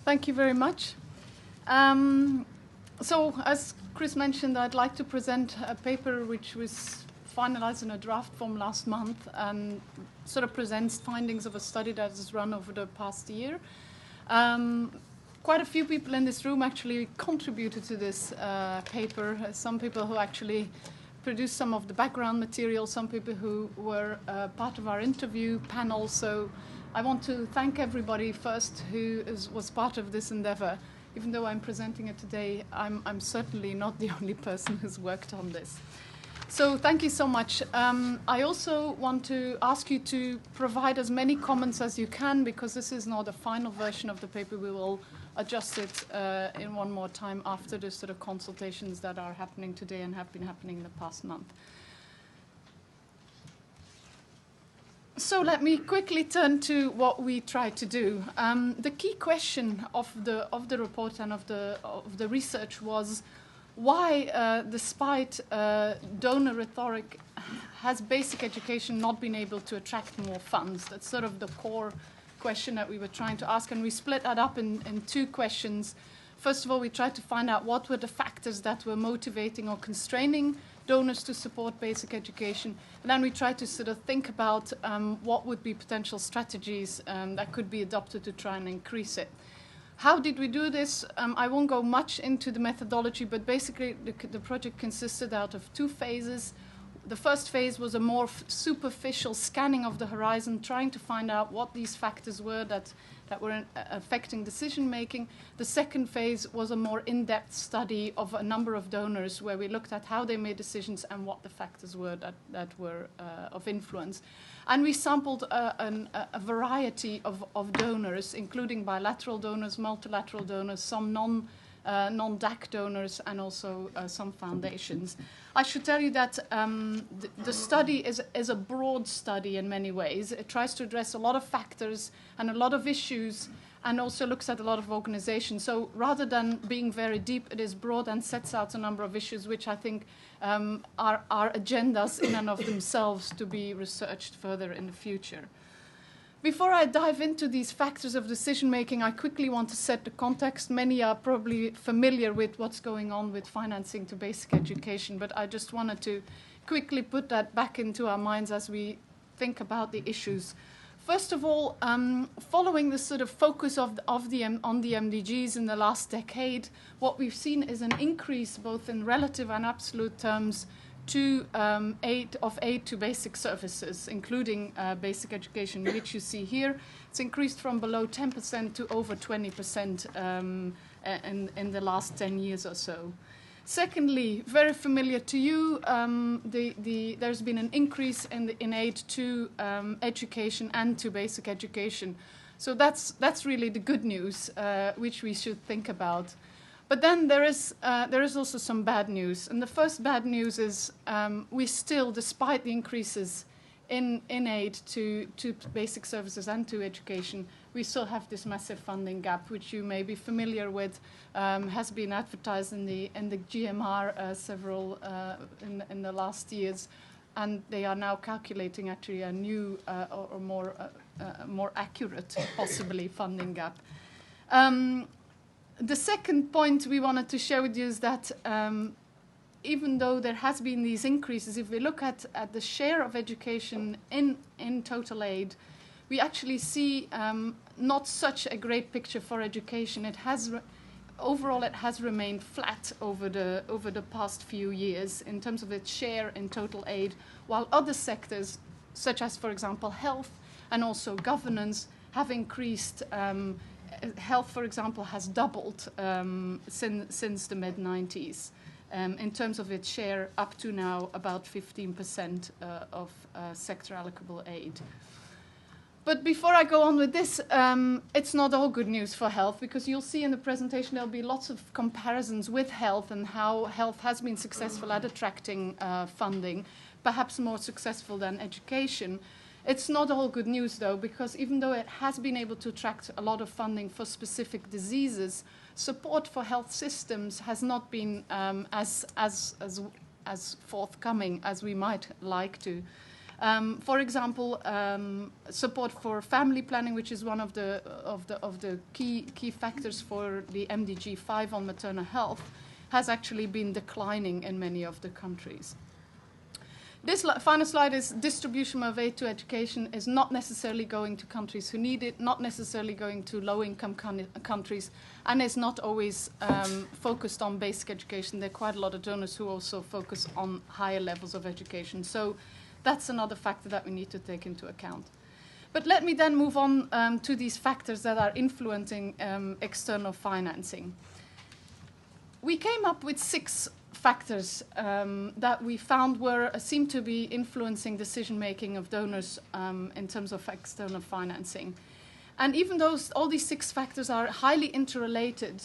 Thank you very much. So, as Chris mentioned, I'd like to present a paper which was finalized in a draft form last month and sort of presents findings of a study that has run over the past year. Quite a few people in this room actually contributed to this paper. Some people who actually produced some of the background material, some people who were part of our interview panel. So I want to thank everybody first who was part of this endeavor. Even though I'm presenting it today, I'm certainly not the only person who's worked on this. So thank you so much. I also want to ask you to provide as many comments as you can, because this is not a final version of the paper. We will adjust it in one more time after the sort of consultations that are happening today and have been happening in the past month. So let me quickly turn to what we tried to do. The key question of the report and of the research was why, despite donor rhetoric, has basic education not been able to attract more funds? That's sort of the core question that we were trying to ask, and we split that up in two questions. First of all, we tried to find out what were the factors that were motivating or constraining donors to support basic education. And then we tried to sort of think about what would be potential strategies that could be adopted to try and increase it. How did we do this? I won't go much into the methodology, but basically the project consisted out of two phases. The first phase was a more superficial scanning of the horizon, trying to find out what these factors were that were affecting decision making. The second phase was a more in-depth study of a number of donors, where we looked at how they made decisions and what the factors were that were of influence. And we sampled a variety of donors, including bilateral donors, multilateral donors, some non-DAC donors, and also some foundations. I should tell you that the study is a broad study in many ways. It tries to address a lot of factors and a lot of issues, and also looks at a lot of organizations. So rather than being very deep, it is broad and sets out a number of issues which I think are agendas in and of themselves to be researched further in the future. Before I dive into these factors of decision-making, I quickly want to set the context. Many are probably familiar with what's going on with financing to basic education, but I just wanted to quickly put that back into our minds as we think about the issues. First of all, following the sort of focus on the MDGs in the last decade, what we've seen is an increase both in relative and absolute terms to aid to basic services, including basic education, which you see here. It's increased from below 10% to over 20% in the last 10 years or so. Secondly, very familiar to you, there's been an increase in aid to education and to basic education. So that's really the good news, which we should think about. But then there is also some bad news. And the first bad news is we still, despite the increases in aid to basic services and to education, we still have this massive funding gap, which you may be familiar with, has been advertised in the GMR several in the last years. And they are now calculating actually a new or more accurate, possibly, funding gap. The second point we wanted to share with you is that even though there has been these increases, if we look at the share of education in total aid, we actually see not such a great picture for education. Overall, it has remained flat over the past few years in terms of its share in total aid, while other sectors, such as, for example, health and also governance, have increased. Health, for example, has doubled since the mid-90s in terms of its share, up to now about 15% of sector allocable aid. But before I go on with this, it's not all good news for health, because you'll see in the presentation there'll be lots of comparisons with health and how health has been successful at attracting funding, perhaps more successful than education. It's not all good news, though, because even though it has been able to attract a lot of funding for specific diseases, support for health systems has not been as forthcoming as we might like to. For example, support for family planning, which is one of the key factors for the MDG 5 on maternal health, has actually been declining in many of the countries. This final slide is distribution of aid to education is not necessarily going to countries who need it, not necessarily going to low-income countries, and is not always focused on basic education. There are quite a lot of donors who also focus on higher levels of education. So that's another factor that we need to take into account. But let me then move on to these factors that are influencing external financing. We came up with 6 factors that we found seemed to be influencing decision-making of donors in terms of external financing. And even though all these 6 factors are highly interrelated,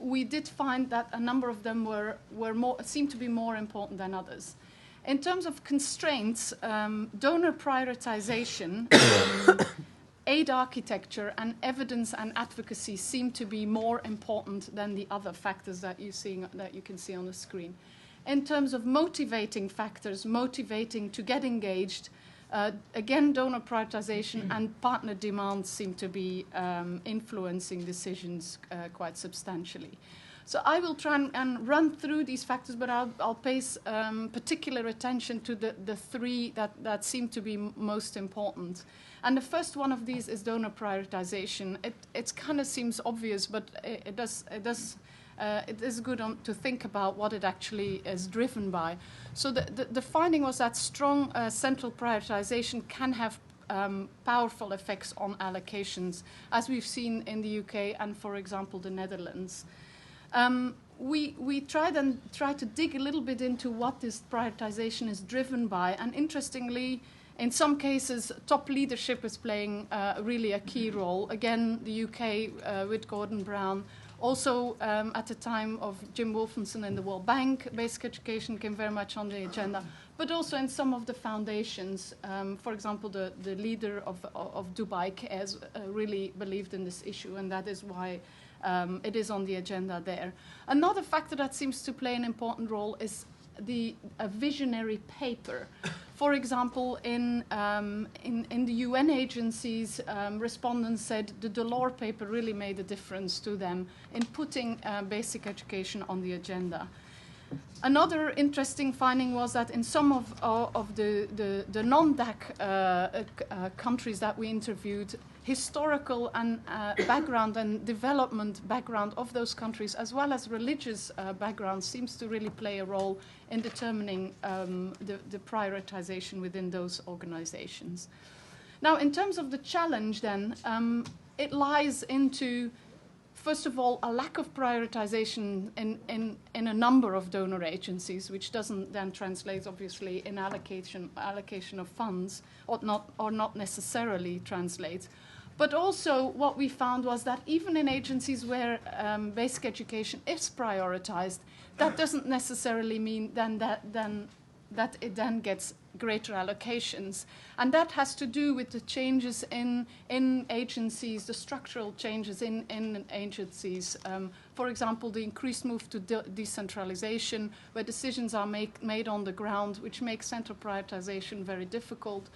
we did find that a number of them seemed to be more important than others. In terms of constraints, donor prioritization, aid architecture, and evidence and advocacy seem to be more important than the other factors that you can see on the screen. In terms of motivating factors, motivating to get engaged, again, donor prioritization and partner demands seem to be influencing decisions quite substantially. So I will try and run through these factors, but I'll pay particular attention to the 3 that seem to be most important. And the first one of these is donor prioritization. It kind of seems obvious, but it is good to think about what it actually is driven by. So the finding was that strong central prioritization can have powerful effects on allocations, as we've seen in the UK and, for example, the Netherlands. We tried to dig a little bit into what this prioritization is driven by, and interestingly, in some cases, top leadership is playing really a key role. Again, the UK with Gordon Brown. Also, at the time of Jim Wolfenson in the World Bank, basic education came very much on the agenda, but also in some of the foundations. For example, the leader of Dubai Cares really believed in this issue, and that is why it is on the agenda there. Another factor that seems to play an important role is a visionary paper. For example, in the UN agencies, respondents said the Delors paper really made a difference to them in putting basic education on the agenda. Another interesting finding was that in some of the non-DAC countries that we interviewed, historical and background and development background of those countries, as well as religious background, seems to really play a role in determining the prioritization within those organizations. Now, in terms of the challenge then, it lies into, first of all, a lack of prioritization in a number of donor agencies, which doesn't then translate, obviously, in allocation of funds, or not necessarily translates. But also, what we found was that even in agencies where basic education is prioritized, that doesn't necessarily mean that it then gets greater allocations. And that has to do with the changes in agencies, the structural changes in agencies. For example, the increased move to decentralization, where decisions are made on the ground, which makes central prioritization very difficult.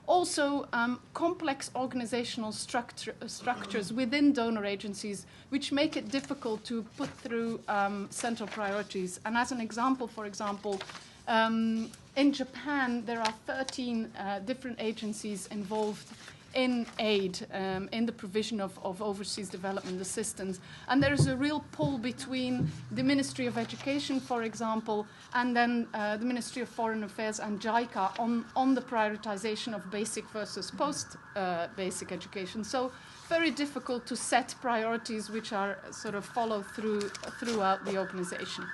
Also, complex organizational structures within donor agencies, which make it difficult to put through central priorities. And as an example, for example, in Japan, there are 13 different agencies involved in aid, in the provision of overseas development assistance. And there is a real pull between the Ministry of Education, for example, and then the Ministry of Foreign Affairs and JICA on the prioritization of basic versus post-basic education. So very difficult to set priorities which are sort of followed throughout the organization.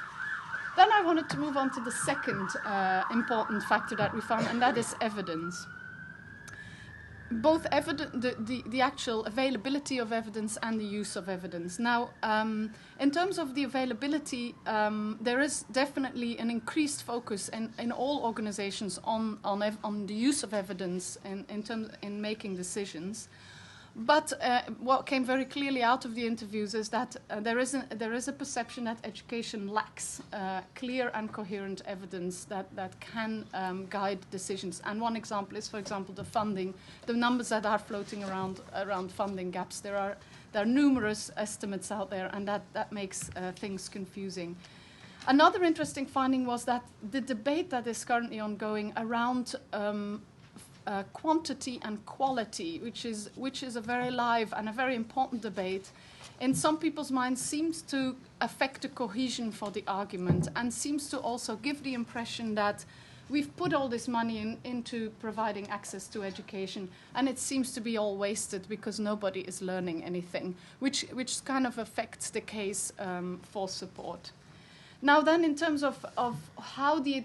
Then I wanted to move on to the second important factor that we found, and that is evidence. Both the actual availability of evidence and the use of evidence. Now, in terms of the availability, there is definitely an increased focus in all organizations on the use of evidence in making decisions. But what came very clearly out of the interviews is that there is a perception that education lacks clear and coherent evidence that can guide decisions. And one example is, for example, the funding, the numbers that are floating around funding gaps. There are numerous estimates out there, and that makes things confusing. Another interesting finding was that the debate that is currently ongoing around quantity and quality, which is a very live and a very important debate, in some people's minds seems to affect the cohesion for the argument, and seems to also give the impression that we've put all this money into providing access to education, and it seems to be all wasted because nobody is learning anything, which kind of affects the case for support. Now then, in terms of how the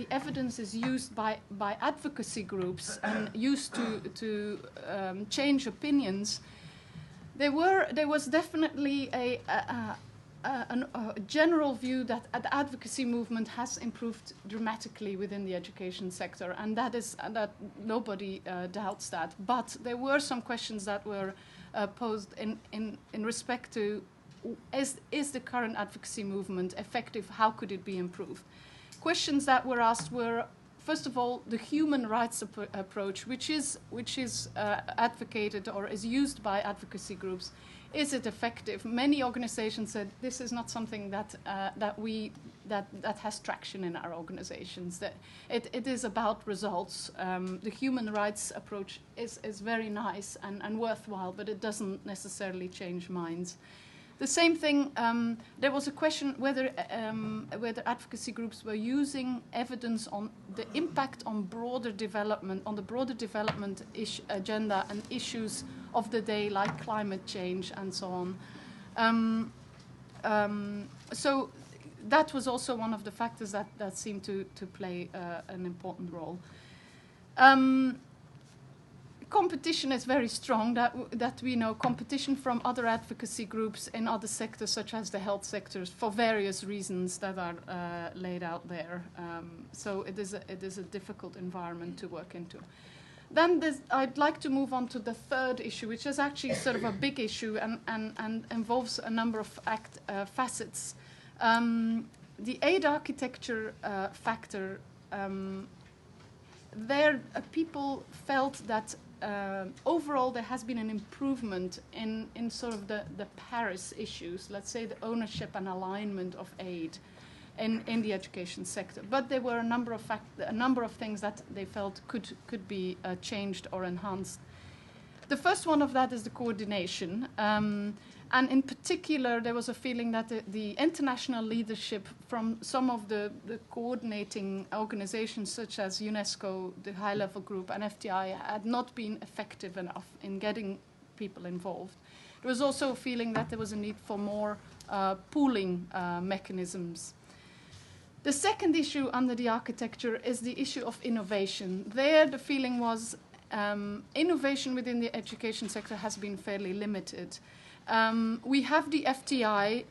evidence is used by advocacy groups and used to change opinions, there was definitely a general view that the advocacy movement has improved dramatically within the education sector, and that nobody doubts that. But there were some questions that were posed in respect to, is the current advocacy movement effective? How could it be improved? Questions that were asked were, first of all, the human rights approach, which is advocated or is used by advocacy groups. Is it effective? Many organizations said this is not something that has traction in our organizations. That it is about results. The human rights approach is very nice and worthwhile, but it doesn't necessarily change minds. The same thing, there was a question whether advocacy groups were using evidence on the impact on broader development, on the broader development agenda and issues of the day, like climate change and so on. So that was also one of the factors that seemed to play an important role. Competition is very strong, that we know. Competition from other advocacy groups in other sectors, such as the health sectors, for various reasons that are laid out there. So it is a difficult environment to work into. Then I'd like to move on to the third issue, which is actually sort of a big issue and involves a number of facets. The aid architecture factor, there people felt that overall there has been an improvement in sort of the Paris issues, let's say the ownership and alignment of aid in the education sector. But there were a number of things that they felt could be changed or enhanced. The first one of that is the coordination. And in particular, there was a feeling that the international leadership from some of the coordinating organizations, such as UNESCO, the high-level group, and FTI, had not been effective enough in getting people involved. There was also a feeling that there was a need for more pooling mechanisms. The second issue under the architecture is the issue of innovation. There, the feeling was innovation within the education sector has been fairly limited. We have the FTI,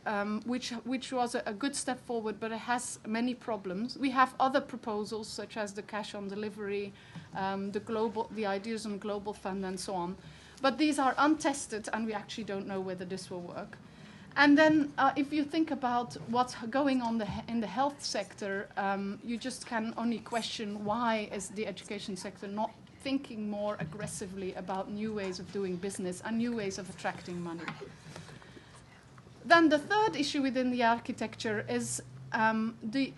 which was a good step forward, but it has many problems. We have other proposals, such as the cash on delivery, the ideas on global fund, and so on. But these are untested, and we actually don't know whether this will work. And then if you think about what's going on in the health sector, you just can only question why is the education sector not thinking more aggressively about new ways of doing business and new ways of attracting money. Then the third issue within the architecture is the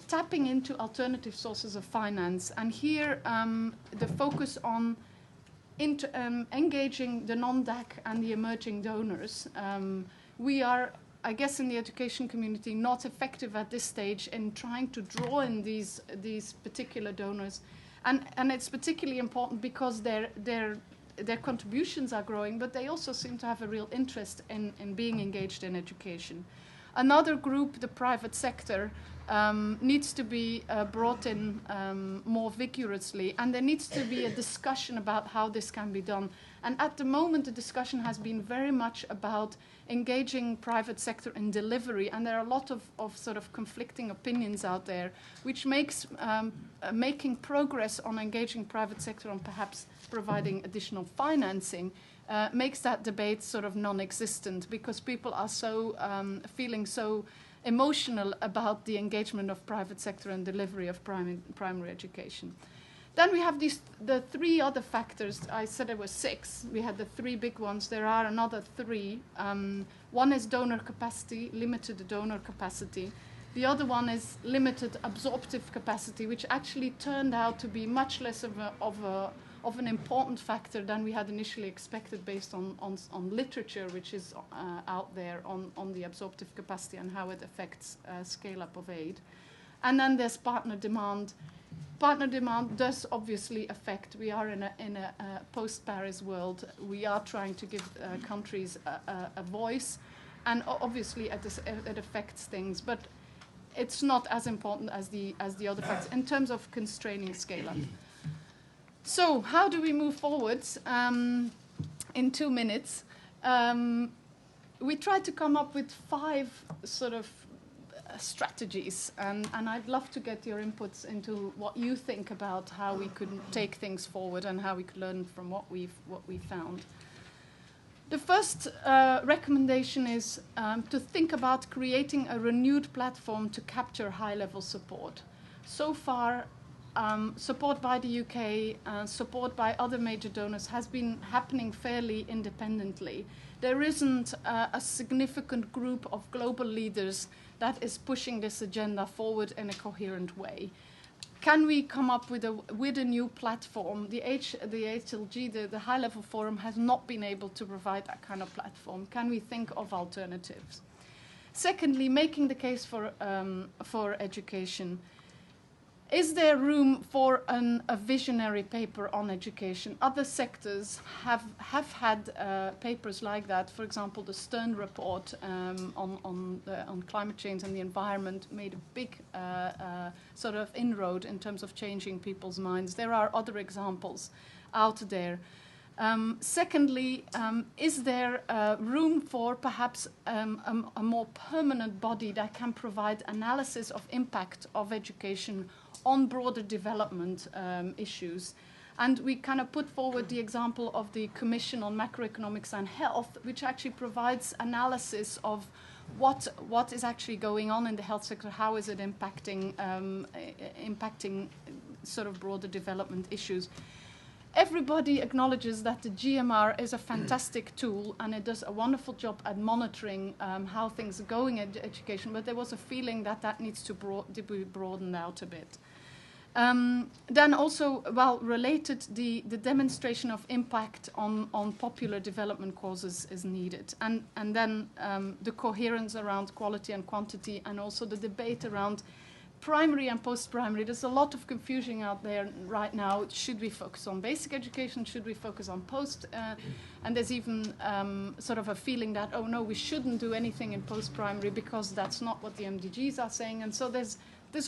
tapping into alternative sources of finance. And here the focus on engaging the non-DAC and the emerging donors. We are, I guess, in the education community, not effective at this stage in trying to draw in these particular donors. And it's particularly important because their contributions are growing, but they also seem to have a real interest in being engaged in education. Another group, the private sector, needs to be brought in more vigorously, and there needs to be a discussion about how this can be done. And at the moment, the discussion has been very much about engaging private sector in delivery, and there are a lot of sort of conflicting opinions out there, which makes making progress on engaging private sector on perhaps providing additional financing makes that debate sort of non-existent, because people are so feeling so emotional about the engagement of private sector and delivery of primary education. Then we have the three other factors. I said there were 6. We had the 3 big ones. There are another 3. One is donor capacity, limited donor capacity. The other one is limited absorptive capacity, which actually turned out to be much less of an important factor than we had initially expected, based on literature which is out there on the absorptive capacity and how it affects scale-up of aid. And then there's partner demand. Partner demand does obviously affect. We are in a post-Paris world. We are trying to give countries a voice, and obviously it affects things, but it's not as important as the other factors in terms of constraining scale-up. So how do we move forward? In 2 minutes, we tried to come up with 5 sort of strategies, and I'd love to get your inputs into what you think about how we could take things forward and how we could learn from what we found. The first recommendation is to think about creating a renewed platform to capture high-level support. So far, support by the UK, support by other major donors has been happening fairly independently. There isn't a significant group of global leaders that is pushing this agenda forward in a coherent way. Can we come up with a new platform? The HLG, the high-level forum, has not been able to provide that kind of platform. Can we think of alternatives? Secondly, making the case for education. Is there room for a visionary paper on education? Other sectors have had papers like that. For example, the Stern report on climate change and the environment made a big sort of inroad in terms of changing people's minds. There are other examples out there. Secondly, is there room for perhaps a more permanent body that can provide analysis of impact of education on broader development issues? And we kind of put forward the example of the Commission on Macroeconomics and Health, which actually provides analysis of what is actually going on in the health sector, how is it impacting sort of broader development issues. Everybody acknowledges that the GMR is a fantastic tool and it does a wonderful job at monitoring how things are going in education, but there was a feeling that needs to be broadened out a bit. Then also, well, related, the demonstration of impact on popular development causes is needed. And then the coherence around quality and quantity, and also the debate around primary and post-primary. There's a lot of confusion out there right now. Should we focus on basic education? Should we focus on post? And there's even sort of a feeling that, oh no, we shouldn't do anything in post-primary because that's not what the MDGs are saying. And so there's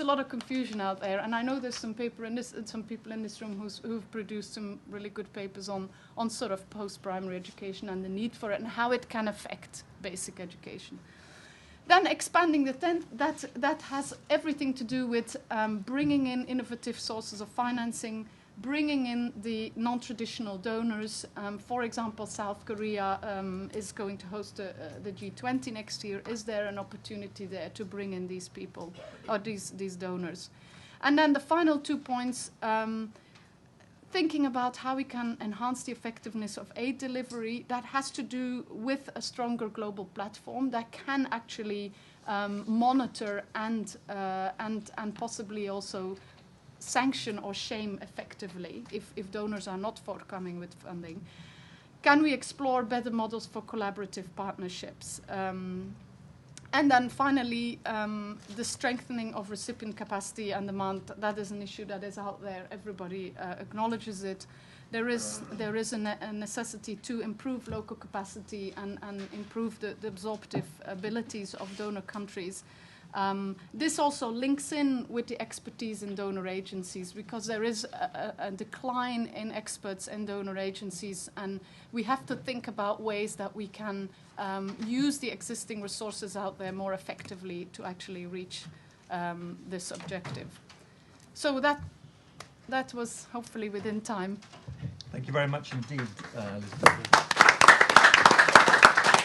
a lot of confusion out there. And I know there's some people in this room who've produced some really good papers on sort of post-primary education and the need for it and how it can affect basic education. Then expanding the tent, that has everything to do with bringing in innovative sources of financing, bringing in the non-traditional donors. For example, South Korea is going to host the G20 next year. Is there an opportunity there to bring in these people or these donors? And then the final 2 points, thinking about how we can enhance the effectiveness of aid delivery. That has to do with a stronger global platform that can actually monitor and possibly also sanction or shame effectively if donors are not forthcoming with funding. Can we explore better models for collaborative partnerships? And then finally, the strengthening of recipient capacity and demand. That is an issue that is out there. Everybody acknowledges it. There is a necessity to improve local capacity and improve the absorptive abilities of donor countries. This also links in with the expertise in donor agencies, because there is a decline in experts in donor agencies, and we have to think about ways that we can use the existing resources out there more effectively to actually reach this objective. So that was hopefully within time. Thank you very much indeed, Liesbet.